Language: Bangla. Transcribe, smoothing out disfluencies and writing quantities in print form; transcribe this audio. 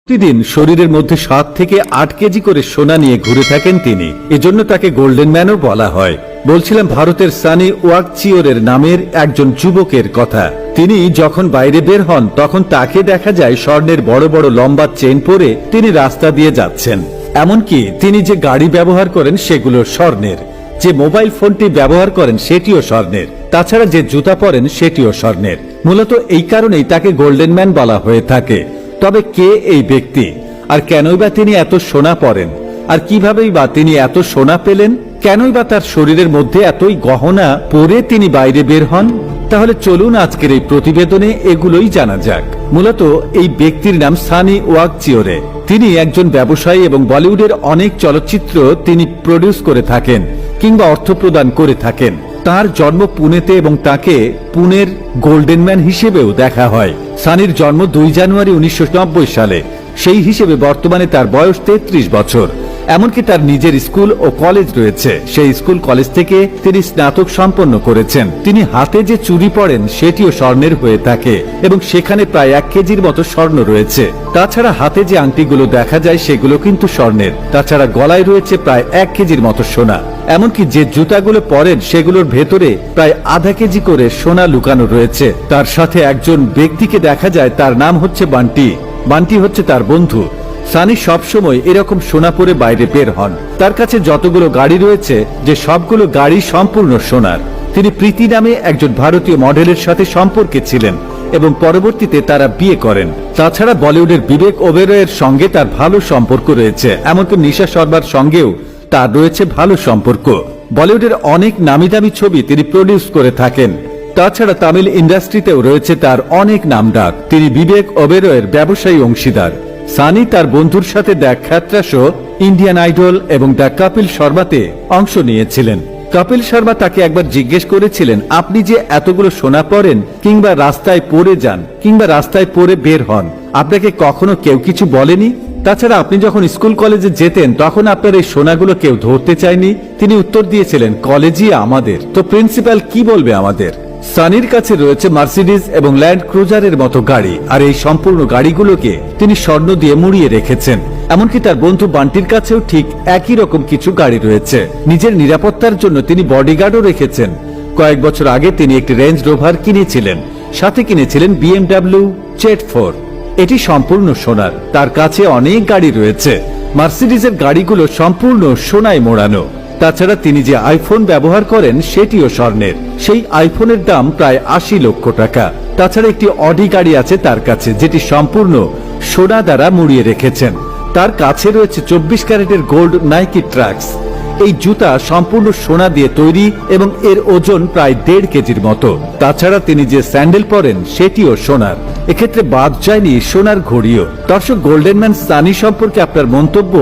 প্রতিদিন শরীরের মধ্যে 7 থেকে 8 কেজি করে সোনা নিয়ে ঘুরে থাকেন তিনি। এজন্য তাকে গোল্ডেন ম্যানও বলা হয়। বলছিলাম ভারতের সানি ওয়াকচিওরের নামের একজন যুবকের কথা। তিনি যখন বাইরে বের হন তখন তাকে দেখা যায় স্বর্ণের বড় বড় লম্বা চেইন পরে তিনি রাস্তা দিয়ে যাচ্ছেন। এমনকি তিনি যে গাড়ি ব্যবহার করেন সেগুলো স্বর্ণের, যে মোবাইল ফোনটি ব্যবহার করেন সেটিও স্বর্ণের, তাছাড়া যে জুতা পরেন সেটিও স্বর্ণের। মূলত এই কারণেই তাকে গোল্ডেন ম্যান বলা হয়ে থাকে। তবে কে এই ব্যক্তি, আর কেনই বা তিনি এত সোনা পরেন, আর কিভাবেই বা তিনি এত সোনা পেলেন, কেনই বা তার শরীরের মধ্যে এতই গহনা পরে তিনি বাইরে বের হন? তাহলে চলুন আজকের এই প্রতিবেদনে এগুলোই জানা যাক। মূলত এই ব্যক্তির নাম সানি ওয়াকচিওরে। তিনি একজন ব্যবসায়ী এবং বলিউডের অনেক চলচ্চিত্র তিনি প্রডিউস করে থাকেন কিংবা অর্থ প্রদান করে থাকেন। তার জন্ম পুনেতে এবং তাকে পুনের গোল্ডেন ম্যান হিসেবেও দেখা হয়। সানির জন্ম 2 জানুয়ারি 1990 সালে। সেই হিসেবে বর্তমানে তার বয়স 33 বছর। এমনকি তার নিজের স্কুল ও কলেজ রয়েছে। সেই স্কুল কলেজ থেকে তিনি স্নাতক সম্পন্ন করেছেন। তিনি হাতে যে চুড়ি পরেন সেটিও স্বর্ণের হয়ে থাকে এবং সেখানে প্রায় 1 কেজির মতো স্বর্ণ রয়েছে। তাছাড়া হাতে যে আংটিগুলো দেখা যায় সেগুলো কিন্তু স্বর্ণের। তাছাড়া গলায় রয়েছে প্রায় 1 কেজির মতো সোনা। এমনকি যে জুতাগুলো পরেন সেগুলোর ভেতরে প্রায় আধা কেজি করে সোনা লুকানো রয়েছে। তার সাথে একজন ব্যক্তিকে দেখা যায়, তার নাম হচ্ছে বান্টি। বান্টি হচ্ছে তার বন্ধু। সানি সবসময় এরকম সোনা পরে বাইরে বের হন। তার কাছে যতগুলো গাড়ি রয়েছে যে সবগুলো গাড়ি সম্পূর্ণ সোনার। তিনি প্রীতি নামে একজন ভারতীয় মডেলের সাথে সম্পর্কে ছিলেন এবং পরবর্তীতে তারা বিয়ে করেন। তাছাড়া বলিউডের বিবেক ওবেরয়ের সঙ্গে তার ভালো সম্পর্ক রয়েছে। এমনকি নিশা শর্মার সঙ্গেও তার রয়েছে ভালো সম্পর্ক। বলিউডের অনেক নামি দামি ছবি তিনি প্রডিউস করে থাকেন। তাছাড়া তামিল ইন্ডাস্ট্রিতেও রয়েছে তার অনেক নামডাক। তিনি বিবেক ওবেরয়ের ব্যবসায়ী অংশীদার। সানি তার বন্ধুর সাথে the Khatra show, Indian idol এবং দ্য কপিল শর্মাতে অংশ নিয়েছিলেন। কপিল শর্মা তাকে একবার জিজ্ঞেস করেছিলেন, আপনি যে এতগুলো সোনা পরেন কিংবা রাস্তায় পরে যান কিংবা রাস্তায় পরে বের হন, আপনাকে কখনো কেউ কিছু বলেনি? তাছাড়া আপনি যখন স্কুল কলেজে যেতেন তখন আপনার এই সোনাগুলো কেউ ধরতে চায়নি? তিনি উত্তর দিয়েছিলেন, কলেজই আমাদের, তো প্রিন্সিপাল কি বলবে আমাদের? সানির কাছে রয়েছে মার্সিডিজ এবং ল্যান্ড ক্রুজারের মতো গাড়ি, আর এই সম্পূর্ণ গাড়িগুলোকে তিনি স্বর্ণ দিয়ে মুড়িয়ে রেখেছেন। এমনকি তার বন্ধু বান্টির কাছেও ঠিক একই রকম কিছু গাড়ি রয়েছে। নিজের নিরাপত্তার জন্য তিনি বডিগার্ডও রেখেছেন। কয়েক বছর আগে তিনি একটি রেঞ্জ রোভার কিনেছিলেন, সাথে কিনেছিলেন BMW Z4। এটি সম্পূর্ণ সোনার। তার কাছে অনেক গাড়ি রয়েছে। মার্সিডিজের গাড়িগুলো সম্পূর্ণ সোনায় মোড়ানো। তাছাড়া তিনি যে আইফোন ব্যবহার করেন সেটিও স্বর্ণের। সেই আইফোনের দাম প্রায় 80 লক্ষ টাকা। তাছাড়া একটি অডি গাড়ি আছে তার কাছে, যেটি সম্পূর্ণ সোনা দ্বারা মুড়িয়ে রেখেছেন। তার কাছে রয়েছে 24 ক্যারেটের গোল্ড নাইকি ট্র্যাক্স। এই জুতা সম্পূর্ণ সোনা দিয়ে তৈরি এবং এর ওজন প্রায় 1.5 কেজির মতো। তাছাড়া তিনি যে স্যান্ডেল পরেন সেটিও সোনার। এক্ষেত্রে বাদ যায়নি সোনার ঘড়িও। দর্শক, গোল্ডেন ম্যান সানি সম্পর্কে আপনার মন্তব্য